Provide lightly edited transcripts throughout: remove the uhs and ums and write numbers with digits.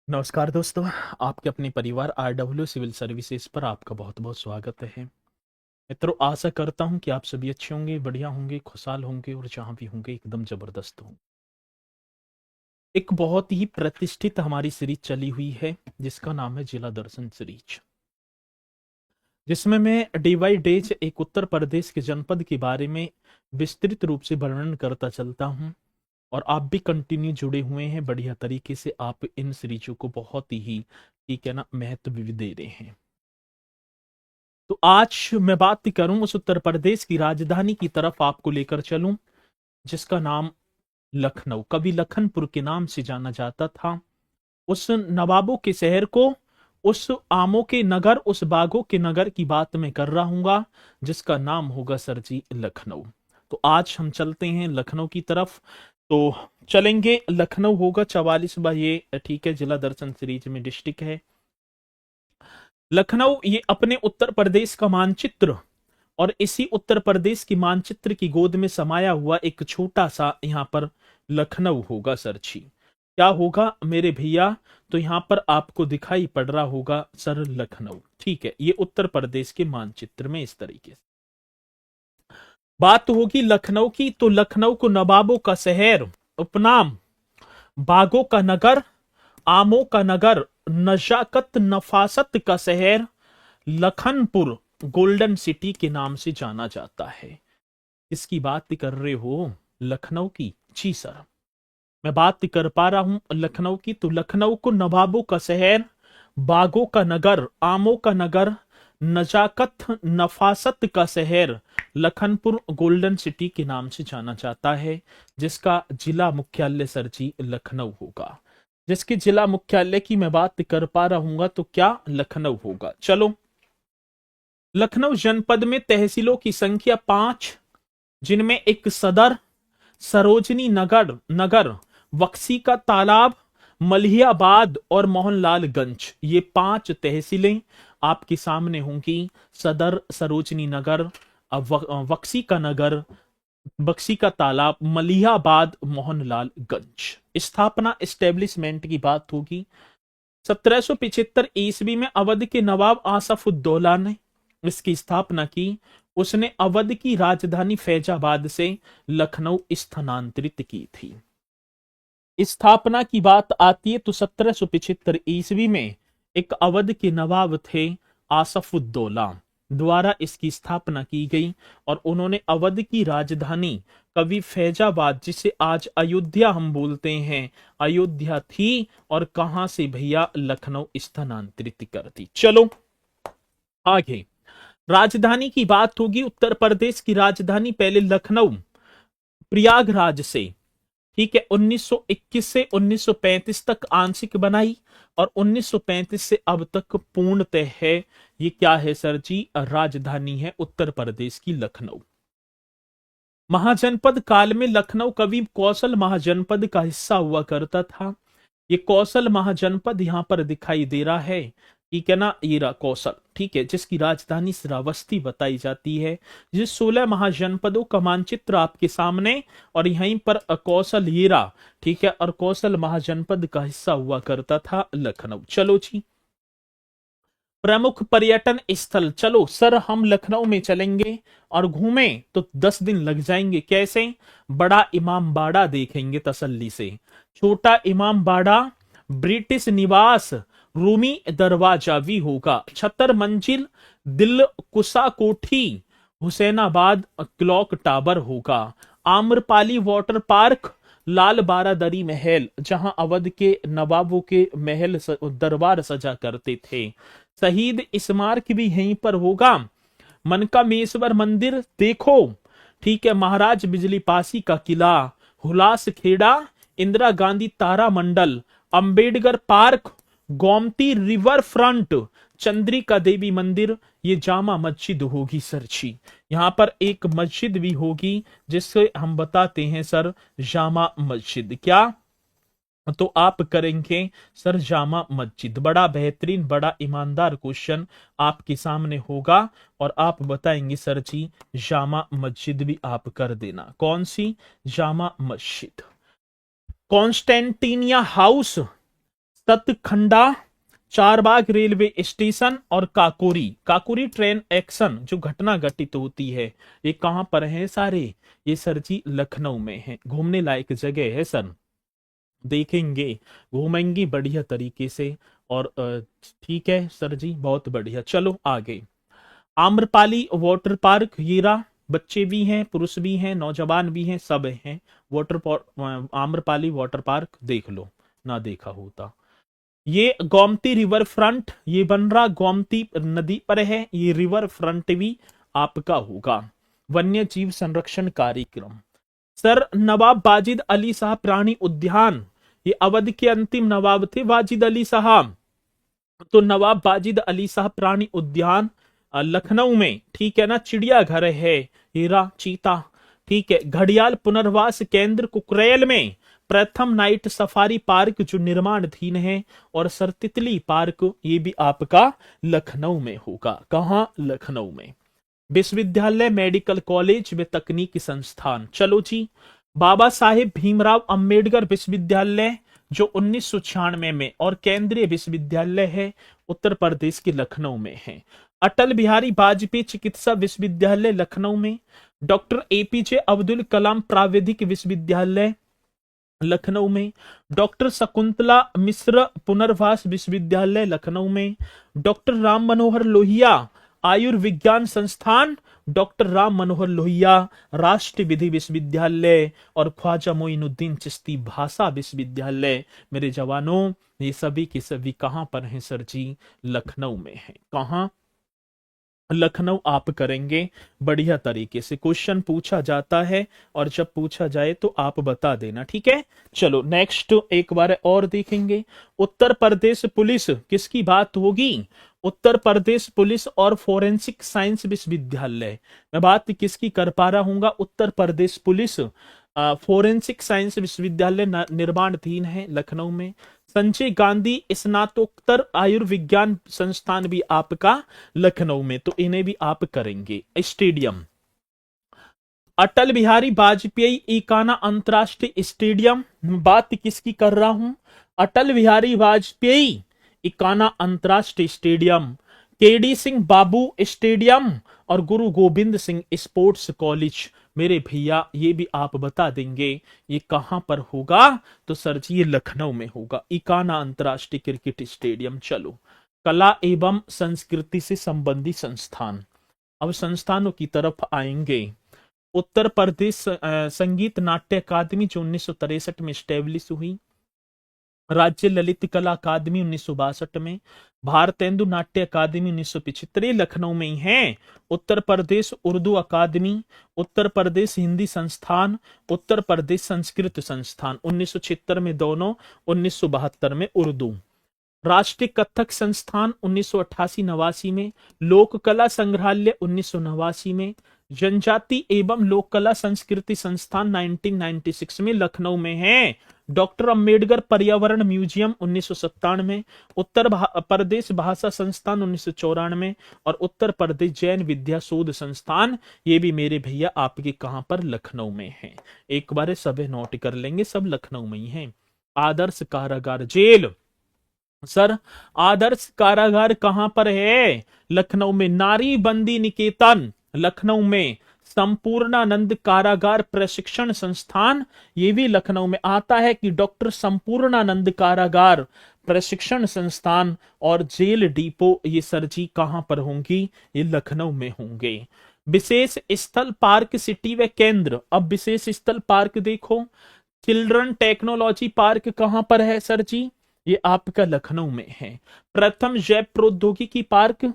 नमस्कार दोस्तों। आपके अपने परिवार आरडब्ल्यू सिविल सर्विसेज पर आपका बहुत बहुत स्वागत है। मित्रों, आशा करता हूं कि आप सभी अच्छे होंगे, बढ़िया होंगे, खुशहाल होंगे और जहां भी होंगे एकदम जबरदस्त होंगे। एक बहुत ही प्रतिष्ठित हमारी सीरीज चली हुई है जिसका नाम है जिला दर्शन सीरीज, जिसमें मैं डे बाई डेज एक उत्तर प्रदेश के जनपद के बारे में विस्तृत रूप से वर्णन करता चलता हूं। और आप भी कंटिन्यू जुड़े हुए हैं, बढ़िया तरीके से आप इन सीरीजों को बहुत ही, ठीक है ना, महत्व भी दे रहे हैं। तो आज मैं बात करूं उस उत्तर प्रदेश की राजधानी की तरफ आपको लेकर चलूं जिसका नाम लखनऊ, कभी लखनपुर के नाम से जाना जाता था। उस नवाबों के शहर को, उस आमों के नगर, उस बागों के नगर की बात मैं कर रहा हूंगा जिसका नाम होगा सर जी लखनऊ। तो आज हम चलते हैं लखनऊ की तरफ। तो चलेंगे, लखनऊ होगा 44वां, ये ठीक है, जिला दर्शन सीरीज में डिस्ट्रिक्ट है लखनऊ। ये अपने उत्तर प्रदेश का मानचित्र और इसी उत्तर प्रदेश की मानचित्र की गोद में समाया हुआ एक छोटा सा यहाँ पर लखनऊ होगा सर जी। क्या होगा मेरे भैया? तो यहाँ पर आपको दिखाई पड़ रहा होगा सर लखनऊ, ठीक है। ये उत्तर प्रदेश के मानचित्र में इस तरीके से बात होगी लखनऊ की। तो लखनऊ को नवाबों का शहर, उपनाम बागों का नगर, आमों का नगर, नजाकत नफासत का शहर, लखनपुर गोल्डन सिटी के नाम से जाना जाता है। इसकी बात कर रहे हो लखनऊ की? जी सर, मैं बात कर पा रहा हूं लखनऊ की। तो लखनऊ को नवाबों का शहर, बागों का नगर, आमों का नगर, नजाकत नफासत का शहर, लखनपुर गोल्डन सिटी के नाम से जाना जाता है, जिसका जिला मुख्यालय सर जी लखनऊ होगा। जिसके जिला मुख्यालय की मैं बात कर पा रहा हूं तो क्या लखनऊ होगा। चलो, लखनऊ जनपद में तहसीलों की संख्या 5, जिनमें एक सदर, सरोजनी नगर, बक्सी का तालाब, मलियाबाद और मोहनलालगंज, ये 5 तहसीलें आपके सामने होंगी। सदर, सरोजनी नगर, बक्सी का नगर, बक्सी का तालाब, मलियाबाद, मोहनलालगंज। स्थापना एस्टेब्लिशमेंट की बात होगी 1775 ईस्वी में अवध के नवाब आसफुद्दौला ने इसकी स्थापना की। उसने अवध की राजधानी फैजाबाद से लखनऊ स्थानांतरित की थी। स्थापना की बात आती है तो 1775 ईस्वी में एक अवध के नवाब थे आसफुद्दौला द्वारा इसकी स्थापना की गई। और उन्होंने अवध की राजधानी कभी फैजाबाद, जिसे आज अयोध्या हम बोलते हैं, अयोध्या थी, और कहां से भैया? लखनऊ स्थानांतरित कर दी। चलो आगे, राजधानी की बात होगी। उत्तर प्रदेश की राजधानी पहले लखनऊ प्रयागराज से, ठीक है, 1921 से 1935 तक आंशिक बनाई और 1935 से अब तक पूर्णतः है। ये क्या है सर जी? राजधानी है उत्तर प्रदेश की लखनऊ। महाजनपद काल में लखनऊ कभी कौशल महाजनपद का हिस्सा हुआ करता था। ये कौशल महाजनपद यहां पर दिखाई दे रहा है, ठीक है ना, ये रहा कौशल, ठीक है, जिसकी राजधानी श्रावस्ती बताई जाती है। जिस 16 महाजनपदों का मानचित्र आपके सामने, और यहीं पर कौशल ये रहा, ठीक है, और कौशल महाजनपद का हिस्सा हुआ करता था लखनऊ। चलो जी, प्रमुख पर्यटन स्थल। चलो सर, हम लखनऊ में चलेंगे और घूमें तो 10 दिन लग जाएंगे। कैसे? बड़ा इमाम बाड़ा देखेंगे तसल्ली से, छोटा इमाम बाड़ा, ब्रिटिश निवास, रूमी दरवाजा भी होगा, 76 मंजिल दिल कुसा कोठी, हुसैनाबाद क्लॉक टावर होगा, आम्रपाली वाटर पार्क, लाल बारादरी महल, जहां अवध के नवाबों के महल दरबार सजा करते थे, शहीद स्मारक भी यहीं पर होगा, मनकामेश्वर मंदिर देखो, ठीक है, महाराज बिजली पासी का किला, Hulas Khera, Indira Gandhi Tara Mandal, Ambedkar park, Gomti river front, Chandrika Devi मंदिर, ये जामा मस्जिद होगी सर जी। यहाँ पर एक मस्जिद भी होगी जिससे हम बताते हैं सर जामा मस्जिद। क्या? तो आप करेंगे सर जामा मस्जिद। बड़ा बेहतरीन, बड़ा ईमानदार क्वेश्चन आपके सामने होगा और आप बताएंगे सर जी जामा मस्जिद भी आप कर देना। कौन सी? Jama Masjid. Constantia house, Satkhanda, Charbagh railway station और काकोरी। काकोरी ट्रेन एक्शन जो घटना घटित होती है, ये कहां पर है सारे? ये सर जी लखनऊ में है। घूमने लायक जगह है सर, देखेंगे, घूमेंगे बढ़िया तरीके से। और ठीक है सर जी, बहुत बढ़िया। चलो आगे। आम्रपाली वाटर पार्क, हीरा, बच्चे भी हैं, पुरुष भी हैं, नौजवान भी हैं, सब हैं। आम्रपाली वाटर पार्क देख लो, ना देखा होता। ये गोमती रिवर फ्रंट, ये बन रहा गोमती नदी पर है, ये रिवर फ्रंट भी आपका होगा। वन्य जीव संरक्षण कार्यक्रम सर, नवाब वाजिद अली शाह प्राणी उद्यान, ये अवध के अंतिम नवाब थे वाजिद अली शाह, तो नवाब वाजिद अली शाह प्राणी उद्यान लखनऊ में, ठीक है ना। चिड़ियाघर है, हीरा, चीता, ठीक है। घड़ियाल पुनर्वास केंद्र कुकरेल में, प्रथम नाइट सफारी पार्क जो निर्माणाधीन है, और सर तितली पार्क, ये भी आपका लखनऊ में होगा। कहां? लखनऊ में। विश्वविद्यालय, मेडिकल कॉलेज व तकनीकी संस्थान। चलो जी, बाबा साहेब भीमराव अंबेडकर विश्वविद्यालय जो 1996 में, और केंद्रीय विश्वविद्यालय है उत्तर प्रदेश के लखनऊ में है। अटल बिहारी वाजपेयी चिकित्सा विश्वविद्यालय लखनऊ में। डॉक्टर एपीजे अब्दुल कलाम प्राविधिक विश्वविद्यालय लखनऊ में। डॉक्टर शकुंतला मिश्र पुनर्वास विश्वविद्यालय लखनऊ में। डॉक्टर राम मनोहर लोहिया आयुर्विज्ञान संस्थान, डॉक्टर राम मनोहर लोहिया राष्ट्रीय विधि विश्वविद्यालय, और ख्वाजा मोइनुद्दीन चिश्ती भाषा विश्वविद्यालय। मेरे जवानों, ये सभी के सभी कहां पर हैं सर जी? लखनऊ में है। कहां? लखनऊ आप करेंगे बढ़िया तरीके से। क्वेश्चन पूछा जाता है, और जब पूछा जाए तो आप बता देना, ठीक है। चलो नेक्स्ट एक बार और देखेंगे। उत्तर प्रदेश पुलिस किसकी बात होगी? उत्तर प्रदेश पुलिस और फोरेंसिक साइंस विश्वविद्यालय। मैं बात किसकी कर पा रहा हूँ? Uttar Pradesh police forensic science विश्वविद्यालय निर्माणाधीन है लखनऊ में। संजय गांधी स्नातकोत्तर आयुर्विज्ञान संस्थान भी आपका लखनऊ में, तो इन्हें भी आप करेंगे। स्टेडियम, अटल बिहारी वाजपेयी इकाना अंतरराष्ट्रीय स्टेडियम, बात किसकी कर रहा हूं? अटल बिहारी वाजपेयी इकाना अंतरराष्ट्रीय स्टेडियम, केडी सिंह बाबू स्टेडियम, और गुरु गोविंद सिंह स्पोर्ट्स कॉलेज। मेरे भैया ये भी आप बता देंगे ये कहां पर होगा? तो सर जी ये लखनऊ में होगा, इकाना अंतरराष्ट्रीय क्रिकेट स्टेडियम। चलो, कला एवं संस्कृति से संबंधित संस्थान, अब संस्थानों की तरफ आएंगे। उत्तर प्रदेश संगीत नाट्य अकादमी जो 1963 में स्टेब्लिश हुई। राज्य ललित कला अकादमी 1962 में। भारतेंदु नाट्य अकादमी 1975 लखनऊ में ही है। उत्तर प्रदेश उर्दू अकादमी, उत्तर प्रदेश हिंदी संस्थान, उत्तर प्रदेश संस्कृत संस्थान 1976 में दोनों, 1972 में उर्दू। राष्ट्रीय कथक संस्थान 1988-89 में। लोक कला संग्रहालय 1989 में। जनजाति एवं लोक कला संस्कृति संस्थान 1996 में लखनऊ में है। डॉक्टर अंबेडकर पर्यावरण म्यूजियम 1997, उत्तर प्रदेश भाषा संस्थान 1994, और उत्तर प्रदेश जैन विद्या शोध संस्थान, ये भी मेरे भैया आपके कहां पर? लखनऊ में है। एक बार सब नोट कर लेंगे, सब लखनऊ में ही है। आदर्श कारागार जेल, सर आदर्श कारागार कहां पर है? लखनऊ में। नारी बंदी निकेतन लखनऊ में। संपूर्णानंद कारागार प्रशिक्षण संस्थान, ये भी लखनऊ में आता है कि डॉक्टर संपूर्णानंद कारागार प्रशिक्षण संस्थान, और जेल डिपो, ये सर जी कहां पर होंगी? ये लखनऊ में होंगे। विशेष स्थल पार्क सिटी व केंद्र, अब विशेष स्थल पार्क देखो, चिल्ड्रन टेक्नोलॉजी पार्क कहां पर है सर जी? ये आपका लखनऊ में है। प्रथम जैव प्रौद्योगिकी पार्क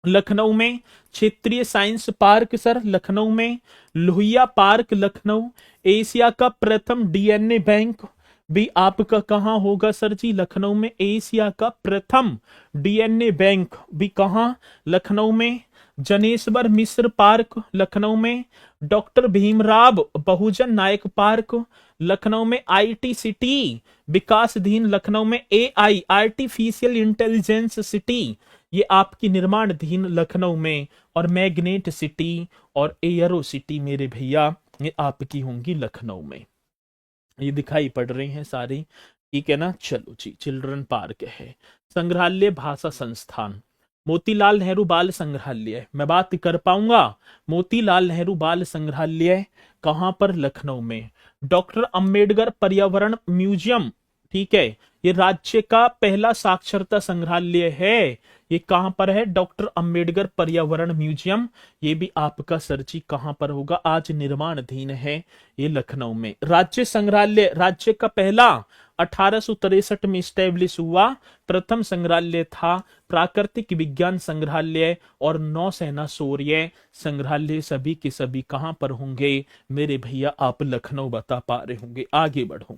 लखनऊ में। क्षेत्रीय साइंस पार्क सर लखनऊ में। लोहिया पार्क लखनऊ। एशिया का प्रथम डीएनए बैंक भी आपका कहां होगा सर जी? लखनऊ में। एशिया का प्रथम डीएनए बैंक भी कहां? लखनऊ में। जनेश्वर मिश्र पार्क लखनऊ में। डॉक्टर भीमराव बहुजन नायक पार्क लखनऊ में। आईटी सिटी विकासधीन लखनऊ में। एआई आर्टिफिशियल इंटेलिजेंस सिटी, ये आपकी निर्माणाधीन लखनऊ में। और मैग्नेट सिटी और एयरो सिटी मेरे भैया ये आपकी होंगी लखनऊ में। ये दिखाई पड़ रही हैं सारी, ठीक है ना। चलो जी, चिल्ड्रन पार्क है। संग्रहालय भाषा संस्थान, मोतीलाल नेहरू बाल संग्रहालय, मैं बात कर पाऊंगा। मोतीलाल नेहरू बाल संग्रहालय कहां पर? लखनऊ में। डॉक्टर अंबेडकर पर्यावरण म्यूजियम, ठीक है, ये राज्य का पहला साक्षरता संग्रहालय है। ये कहां पर है? डॉक्टर अंबेडकर पर्यावरण म्यूजियम। ये भी आपका सर्ची कहां पर होगा? आज निर्माणाधीन है ये लखनऊ में। राज्य संग्रहालय राज्य का पहला 1863 में स्टैब्लिश हुआ। प्रथम संग्रहालय था प्राकृतिक विज्ञान संग्रहालय और नौसेना शौर्य संग्रहालय। सभी के सभी कहां पर होंगे मेरे भैया? आप लखनऊ बता पा रहे होंगे। आगे बढ़ो।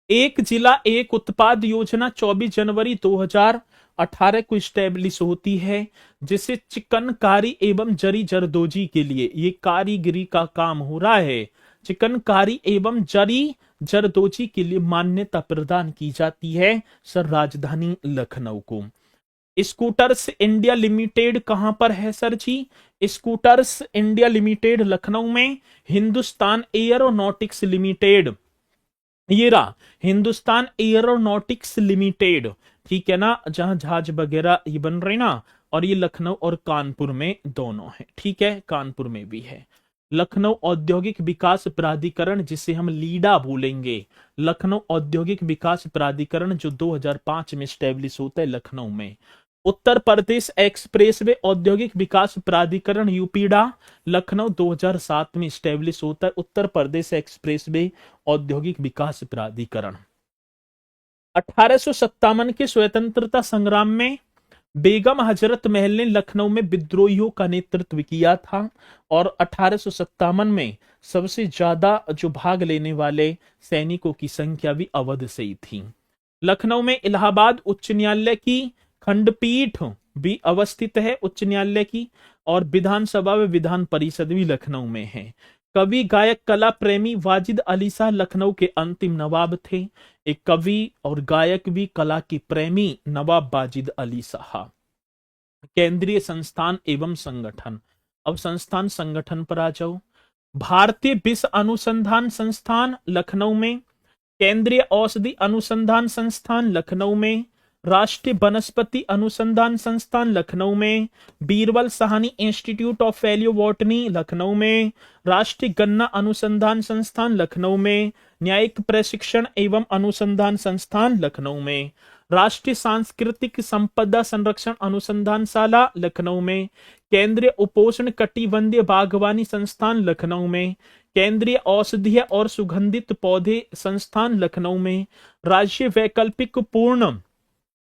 एक जिला एक उत्पाद योजना 24 जनवरी 2018 को स्टैब्लिश होती है, जिसे चिकनकारी एवं जरी जरदोजी के लिए ये कारीगरी का काम हो रहा है। चिकनकारी एवं जरी जरदोजी के लिए मान्यता प्रदान की जाती है सर राजधानी लखनऊ को। स्कूटर्स इंडिया लिमिटेड कहां पर है सर जी? स्कूटर्स इंडिया लिमिटेड लखनऊ में। हिंदुस्तान एयरोनॉटिक्स लिमिटेड, ये रहा हिंदुस्तान एयरोनॉटिक्स लिमिटेड, ठीक है ना, जहां जहाज वगैरह ये बन रहे ना, और ये लखनऊ और कानपुर में दोनों है। ठीक है, कानपुर में भी है। लखनऊ औद्योगिक विकास प्राधिकरण, जिसे हम लीडा बोलेंगे, लखनऊ औद्योगिक विकास प्राधिकरण, जो 2005 में स्टैब्लिश होता है लखनऊ में। उत्तर प्रदेश एक्सप्रेसवे औद्योगिक विकास प्राधिकरण यूपीडा, लखनऊ 2007 में स्टैब्लिश होता है उत्तर प्रदेश एक्सप्रेसवे औद्योगिक विकास प्राधिकरण। 1857 के स्वतंत्रता संग्राम में बेगम हजरत महल ने लखनऊ में विद्रोहियों का नेतृत्व किया था, और 1857 में सबसे ज्यादा जो भाग लेने वाले सैनिकों की संख्या भी अवध से ही थी। लखनऊ में इलाहाबाद उच्च न्यायालय की खंडपीठ भी अवस्थित है, उच्च न्यायालय की, और विधानसभा व विधान परिषद भी लखनऊ में है। कवि गायक कला प्रेमी वाजिद अली शाह लखनऊ के अंतिम नवाब थे। एक कवि और गायक भी कला की प्रेमी नवाब वाजिद अली शाह। केंद्रीय संस्थान एवं संगठन, अब संस्थान संगठन पर आ जाओ। भारतीय विष अनुसंधान संस्थान लखनऊ में। केंद्रीय औषधि अनुसंधान संस्थान लखनऊ में। राष्ट्रीय वनस्पति अनुसंधान संस्थान लखनऊ में। बीरबल साहनी इंस्टीट्यूट ऑफ पैलियोबोटनी लखनऊ में। राष्ट्रीय गन्ना अनुसंधान संस्थान लखनऊ में। न्यायिक प्रशिक्षण एवं अनुसंधान संस्थान लखनऊ में। राष्ट्रीय सांस्कृतिक संपदा संरक्षण अनुसंधानशाला लखनऊ में। केंद्रीय उपोष्ण कटिबंधीय बागवानी संस्थान लखनऊ में। केंद्रीय औषधीय और सुगंधित पौधे संस्थान लखनऊ में। राज्य वैकल्पिक पूर्ण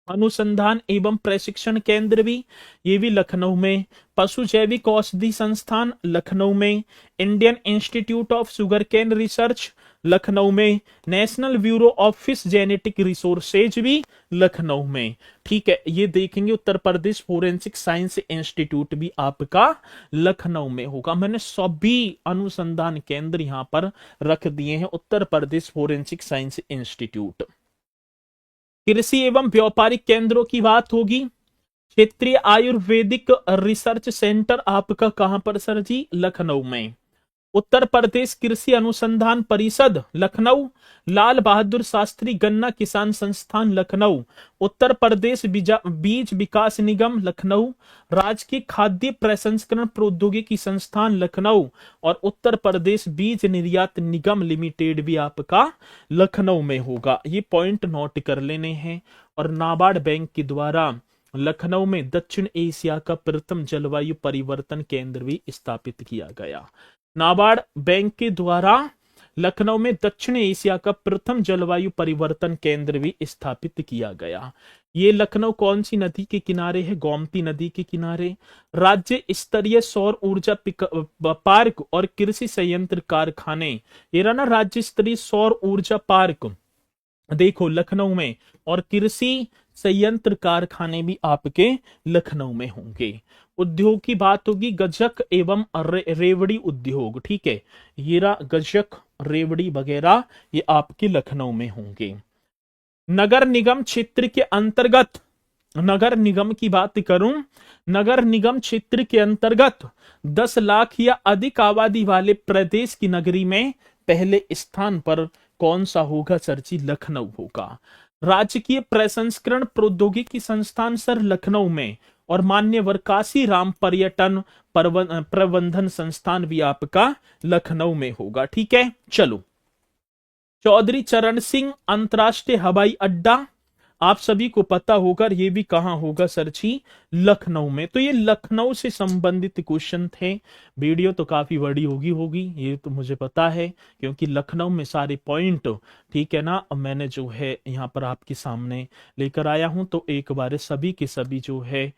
अनुसंधान एवं प्रशिक्षण केंद्र भी, ये भी लखनऊ में। पशु जैविक औषधि संस्थान लखनऊ में। Indian institute of sugarcane research Lucknow में। National bureau of fish genetic resources भी लखनऊ में। ठीक है, ये देखेंगे Uttar Pradesh forensic science institute भी आपका लखनऊ में होगा। मैंने सभी अनुसंधान केंद्र यहां पर रख दिए हैं, उत्तर प्रदेश फोरेंसिक साइंस इंस्टीट्यूट। कृषि एवं व्यापारिक केंद्रों की बात होगी। क्षेत्रीय आयुर्वेदिक रिसर्च सेंटर आपका कहां पर सर जी? लखनऊ में। उत्तर प्रदेश कृषि अनुसंधान परिषद लखनऊ। लाल बहादुर शास्त्री गन्ना किसान संस्थान लखनऊ। उत्तर प्रदेश बीज विकास निगम लखनऊ। राजकीय खाद्य प्रसंस्करण प्रौद्योगिकी संस्थान लखनऊ, और उत्तर प्रदेश बीज निर्यात निगम लिमिटेड भी आपका लखनऊ में होगा। ये पॉइंट नोट कर लेने हैं। और नाबार्ड बैंक के द्वारा लखनऊ में दक्षिण एशिया का प्रथम जलवायु परिवर्तन केंद्र भी स्थापित किया गया। नाबार्ड बैंक के द्वारा लखनऊ में दक्षिण एशिया का प्रथम जलवायु परिवर्तन केंद्र भी स्थापित किया गया। ये लखनऊ कौन सी नदी के किनारे है? गोमती नदी के किनारे। राज्य स्तरीय सौर ऊर्जा पार्क और कृषि संयंत्र कारखाने, ये रहा ना राज्य स्तरीय सौर ऊर्जा पार्क, देखो लखनऊ में, और कृषि संयंत्र कारखाने भी आपके लखनऊ में होंगे। उद्योग की बात होगी, गजक एवं रेवड़ी उद्योग, ठीक है, ये रहा गजक रेवड़ी वगैरह, ये आपके लखनऊ में होंगे। नगर निगम क्षेत्र के अंतर्गत, नगर निगम की बात करूं, नगर निगम क्षेत्र के अंतर्गत 10 लाख या अधिक आबादी वाले प्रदेश की नगरी में पहले स्थान पर कौन सा होगा सर जी? लखनऊ होगा। राजकीय प्रसंस्करण प्रौद्योगिकी संस्थान सर लखनऊ में, और मान्यवर काशीराम पर्यटन प्रबंधन संस्थान भी आपका लखनऊ में होगा। ठीक है, चलो। चौधरी चरण सिंह अंतरराष्ट्रीय हवाई अड्डा, आप सभी को पता होगा ये भी कहां होगा सर जी? लखनऊ में। तो ये लखनऊ से संबंधित क्वेश्चन थे। वीडियो तो काफी बड़ी होगी ये तो मुझे पता है, क्योंकि लखनऊ में सारे पॉइंट, ठीक है ना, अब मैंने जो है यहाँ पर आपके सामने लेकर आया हूं। तो एक बार सभी के सभी जो है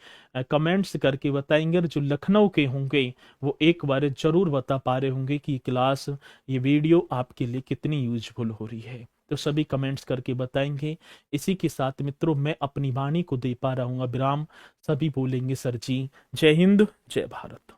कमेंट्स करके बताएंगे, और जो लखनऊ के होंगे वो एक बार जरूर बता पा रहे होंगे कि क्लास, ये वीडियो आपके लिए कितनी यूजफुल हो रही है। तो सभी कमेंट्स करके बताएंगे। इसी के साथ मित्रों मैं अपनी वाणी को दे पा रहा हूँ विराम। सभी बोलेंगे सर जी जय हिंद जय भारत।